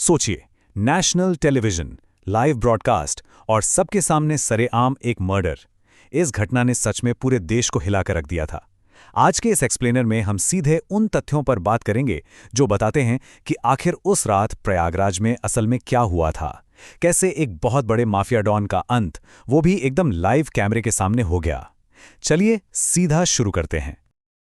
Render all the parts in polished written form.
सोचिए, national television, live broadcast और सबके सामने सरेआम एक मर्डर। इस घटना ने सच में पूरे देश को हिलाकर रख दिया था। आज के इस एक्सप्लेनर में हम सीधे उन तथ्यों पर बात करेंगे जो बताते हैं कि आखिर उस रात प्रयागराज में असल में क्या हुआ था, कैसे एक बहुत बड़े माफिया डॉन का अंत, वो भी एकदम लाइव कैमरे के सामने हो गया। चलिए सीधा शुरू करते हैं।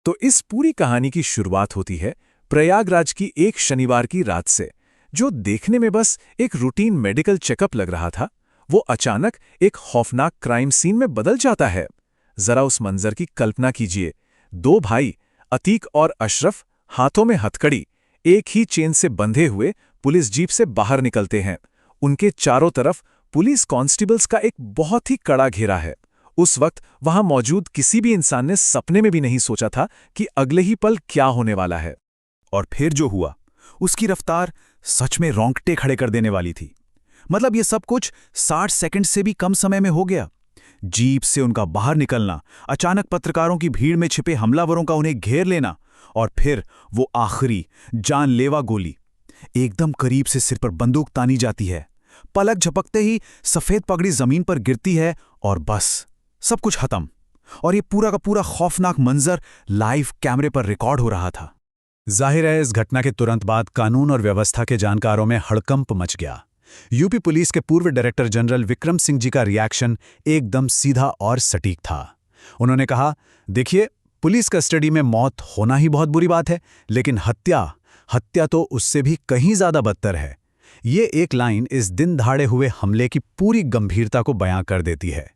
तो इस पूरी कहानी की शुरुआत होती है प्रयागराज की एक शनिवार की रात से, जो देखने में बस एक रूटीन मेडिकल चेकअप लग रहा था, वो अचानक एक खौफनाक क्राइम सीन में बदल जाता है। जरा उस मंजर की कल्पना कीजिए। दो भाई अतीक और अशरफ हाथों में हथकड़ी, एक ही चेन से बंधे हुए पुलिस जीप से बाहर निकलते हैं। उनके चारों तरफ पुलिस कांस्टेबल्स का एक बहुत ही कड़ा घेरा है। उस वक्त वहां मौजूद किसी भी इंसान ने सपने में भी नहीं सोचा था कि अगले ही पल क्या होने वाला है। और फिर जो हुआ, उसकी रफ्तार सच में रोंगटे खड़े कर देने वाली थी। मतलब ये सब कुछ 60 सेकंड से भी कम समय में हो गया। जीप से उनका बाहर निकलना, अचानक पत्रकारों की भीड़ में छिपे हमलावरों का उन्हें घेर लेना, और फिर वो आखिरी जानलेवा गोली। एकदम करीब से सिर पर बंदूक तानी जाती है, पलक झपकते ही सफेद पगड़ी जमीन पर गिरती है और बस सब कुछ खत्म। और ये पूरा का पूरा खौफनाक मंजर लाइव कैमरे पर रिकॉर्ड हो रहा था। जाहिर है, इस घटना के तुरंत बाद कानून और व्यवस्था के जानकारों में हड़कंप मच गया। यूपी पुलिस के पूर्व डायरेक्टर जनरल विक्रम सिंह जी का रिएक्शन एकदम सीधा और सटीक था। उन्होंने कहा, देखिए, पुलिस कस्टडी में मौत होना ही बहुत बुरी बात है, लेकिन हत्या तो उससे भी कहीं ज्यादा बदतर है। ये एक लाइन इस दिन दहाड़े हुए हमले की पूरी गंभीरता को बयां कर देती है।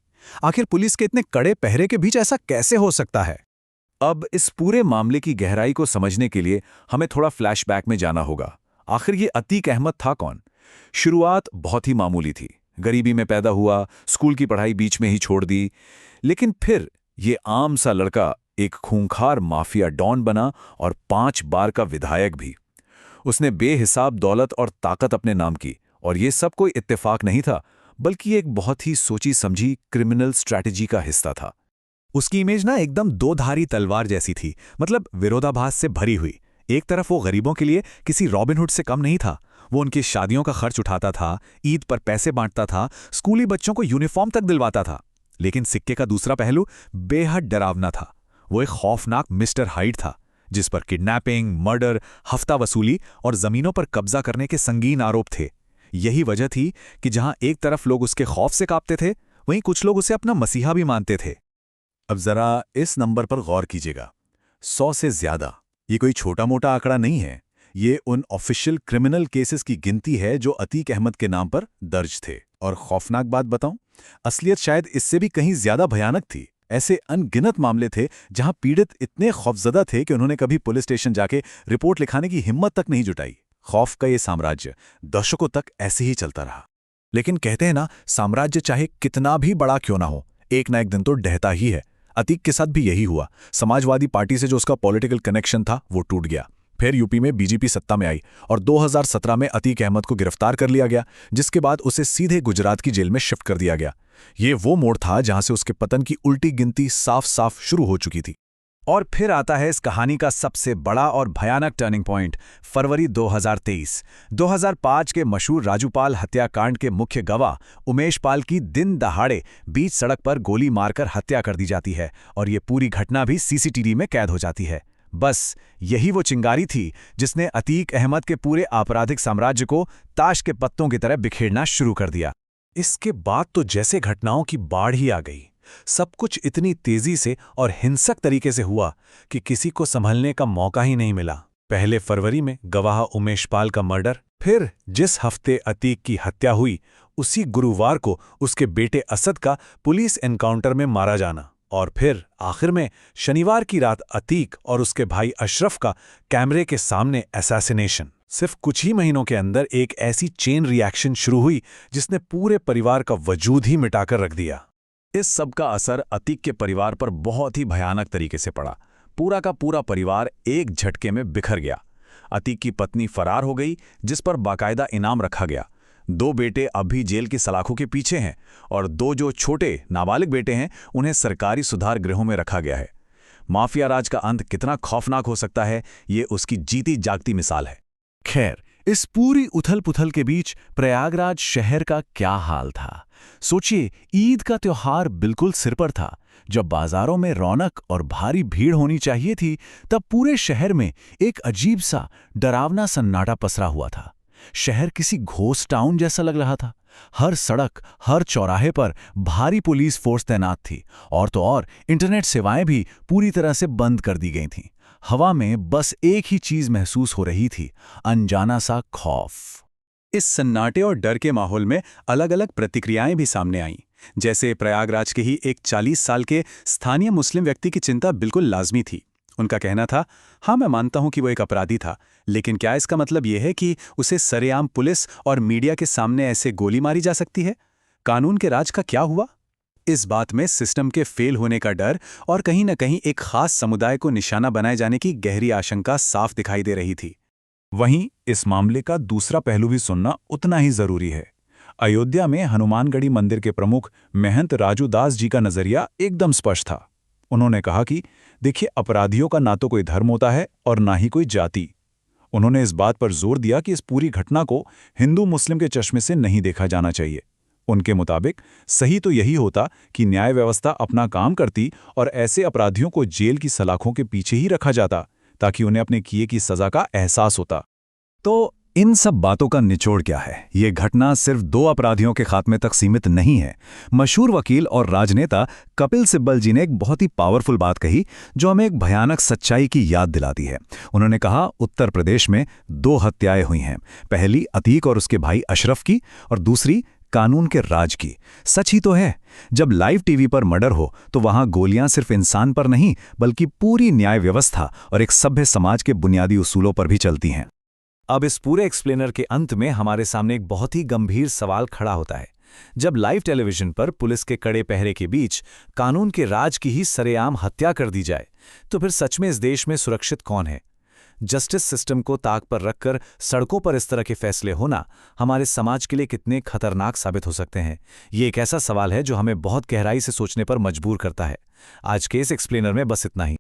आखिर पुलिस के इतने कड़े पहरे के बीच ऐसा कैसे हो सकता है? अब इस पूरे मामले की गहराई को समझने के लिए हमें थोड़ा फ्लैशबैक में जाना होगा। आखिर ये अतीक अहमद था कौन? शुरुआत बहुत ही मामूली थी। गरीबी में पैदा हुआ, स्कूल की पढ़ाई बीच में ही छोड़ दी, लेकिन फिर ये आम सा लड़का एक खूंखार माफिया डॉन बना और 5 बार का विधायक भी। उसने बेहिसाब दौलत और ताकत अपने नाम की, और ये सब कोई इत्तेफाक नहीं था, बल्कि एक बहुत ही सोची समझी क्रिमिनल स्ट्रैटेजी का हिस्सा था। उसकी इमेज ना एकदम दो-धारी तलवार जैसी थी, मतलब विरोधाभास से भरी हुई। एक तरफ वो गरीबों के लिए किसी रॉबिनहुड से कम नहीं था। वो उनकी शादियों का खर्च उठाता था, ईद पर पैसे बांटता था, स्कूली बच्चों को यूनिफॉर्म तक दिलवाता था। लेकिन सिक्के का दूसरा पहलू बेहद डरावना था। वो एक खौफनाक मिस्टर हाइड था, जिस पर किडनैपिंग, मर्डर, हफ्ता वसूली और जमीनों पर कब्जा करने के संगीन आरोप थे। यही वजह थी कि जहां एक तरफ लोग उसके खौफ से कांपते थे, वहीं कुछ लोग उसे अपना मसीहा भी मानते थे। अब जरा इस नंबर पर गौर कीजिएगा, 100 से ज्यादा। ये कोई छोटा मोटा आंकड़ा नहीं है। ये उन ऑफिशियल क्रिमिनल केसेस की गिनती है जो अतीक अहमद के नाम पर दर्ज थे। और खौफनाक बात बताऊं, असलियत शायद इससे भी कहीं ज्यादा भयानक थी। ऐसे अनगिनत मामले थे जहां पीड़ित इतने खौफजदा थे कि उन्होंने कभी पुलिस स्टेशन जाके रिपोर्ट लिखाने की हिम्मत तक नहीं जुटाई। खौफ का ये साम्राज्य दशकों तक ऐसे ही चलता रहा। लेकिन कहते हैं ना, साम्राज्य चाहे कितना भी बड़ा क्यों ना हो, एक ना एक दिन तो ढहता ही है। अतीक के साथ भी यही हुआ। समाजवादी पार्टी से जो उसका पॉलिटिकल कनेक्शन था, वो टूट गया। फिर यूपी में बीजेपी सत्ता में आई और 2017 में अतीक अहमद को गिरफ्तार कर लिया गया, जिसके बाद उसे सीधे गुजरात की जेल में शिफ्ट कर दिया गया। ये वो मोड़ था जहां से उसके पतन की उल्टी गिनती साफ साफ शुरू हो चुकी थी। और फिर आता है इस कहानी का सबसे बड़ा और भयानक टर्निंग पॉइंट, फरवरी 2023। 2005 के मशहूर राजूपाल हत्याकांड के मुख्य गवाह उमेश पाल की दिन दहाड़े बीच सड़क पर गोली मारकर हत्या कर दी जाती है, और ये पूरी घटना भी सीसीटीवी में कैद हो जाती है। बस यही वो चिंगारी थी जिसने अतीक अहमद के पूरे आपराधिक साम्राज्य को ताश के पत्तों की तरह बिखेरना शुरू कर दिया। इसके बाद तो जैसे घटनाओं की बाढ़ ही आ गई। सब कुछ इतनी तेजी से और हिंसक तरीके से हुआ कि किसी को संभलने का मौका ही नहीं मिला। पहले फरवरी में गवाह उमेश पाल का मर्डर, फिर जिस हफ्ते अतीक की हत्या हुई, उसी गुरुवार को उसके बेटे असद का पुलिस एनकाउंटर में मारा जाना, और फिर आखिर में शनिवार की रात अतीक और उसके भाई अशरफ का कैमरे के सामने असैसिनेशन। सिर्फ कुछ ही महीनों के अंदर एक ऐसी चेन रिएक्शन शुरू हुई जिसने पूरे परिवार का वजूद ही मिटाकर रख दिया। इस सब का असर अतीक के परिवार पर बहुत ही भयानक तरीके से पड़ा। पूरा का पूरा परिवार एक झटके में बिखर गया। अतीक की पत्नी फरार हो गई, जिस पर बाकायदा इनाम रखा गया। 2 बेटे अब भी जेल की सलाखों के पीछे हैं, और 2 जो छोटे नाबालिग बेटे हैं, उन्हें सरकारी सुधार गृहों में रखा गया है। माफिया राज का अंत कितना खौफनाक हो सकता है, ये उसकी जीती जागती मिसाल है। खैर, इस पूरी उथल-पुथल के बीच प्रयागराज शहर का क्या हाल था। सोचिए, ईद का त्योहार बिल्कुल सिर पर था। जब बाजारों में रौनक और भारी भीड़ होनी चाहिए थी, तब पूरे शहर में एक अजीब सा डरावना सन्नाटा पसरा हुआ था। शहर किसी घोस्ट टाउन जैसा लग रहा था। हर सड़क, हर चौराहे पर भारी पुलिस फोर्स तैनात थी, और तो और इंटरनेट सेवाएं भी पूरी तरह से बंद कर दी गई थीं। हवा में बस एक ही चीज महसूस हो रही थी, अनजाना सा खौफ। इस सन्नाटे और डर के माहौल में अलग अलग प्रतिक्रियाएं भी सामने आईं। जैसे प्रयागराज के ही एक 40 साल के स्थानीय मुस्लिम व्यक्ति की चिंता बिल्कुल लाजमी थी। उनका कहना था, हाँ, मैं मानता हूं कि वो एक अपराधी था, लेकिन क्या इसका मतलब यह है कि उसे सरेआम पुलिस और मीडिया के सामने ऐसे गोली मारी जा सकती है? कानून के राज का क्या हुआ? इस बात में सिस्टम के फेल होने का डर और कहीं न कहीं एक खास समुदाय को निशाना बनाए जाने की गहरी आशंका साफ दिखाई दे रही थी। वहीं इस मामले का दूसरा पहलू भी सुनना उतना ही जरूरी है। अयोध्या में हनुमानगढ़ी मंदिर के प्रमुख महंत राजू दास जी का नजरिया एकदम स्पष्ट था। उन्होंने कहा कि देखिए, अपराधियों का ना तो कोई धर्म होता है और ना ही कोई जाति। उन्होंने इस बात पर जोर दिया कि इस पूरी घटना को हिंदू मुस्लिम के चश्मे से नहीं देखा जाना चाहिए। उनके मुताबिक सही तो यही होता कि न्याय व्यवस्था अपना काम करती और ऐसे अपराधियों को जेल की सलाखों के पीछे ही रखा जाता, ताकि उन्हें अपने किए की सजा का एहसास होता। तो इन सब बातों का निचोड़ क्या है? ये घटना सिर्फ 2 अपराधियों के खात्मे तक सीमित नहीं है। मशहूर वकील और राजनेता कपिल सिब्बल जी ने एक बहुत ही पावरफुल बात कही, जो हमें एक भयानक सच्चाई की याद दिलाती है। उन्होंने कहा, उत्तर प्रदेश में 2 हत्याएं हुई हैं। पहली अतीक और उसके भाई अशरफ की, और दूसरी कानून के राज की। सच ही तो है। जब लाइव टीवी पर मर्डर हो तो वहां गोलियां सिर्फ इंसान पर नहीं, बल्कि पूरी न्याय व्यवस्था और एक सभ्य समाज के बुनियादी उसूलों पर भी चलती हैं। अब इस पूरे एक्सप्लेनर के अंत में हमारे सामने एक बहुत ही गंभीर सवाल खड़ा होता है। जब लाइव टेलीविजन पर पुलिस के कड़े पहरे के बीच कानून के राज की ही सरेआम हत्या कर दी जाए, तो फिर सच में इस देश में सुरक्षित कौन है? जस्टिस सिस्टम को ताक पर रखकर सड़कों पर इस तरह के फैसले होना हमारे समाज के लिए कितने खतरनाक साबित हो सकते हैं? ये एक ऐसा सवाल है जो हमें बहुत गहराई से सोचने पर मजबूर करता है। आज के इस एक्सप्लेनर में बस इतना ही।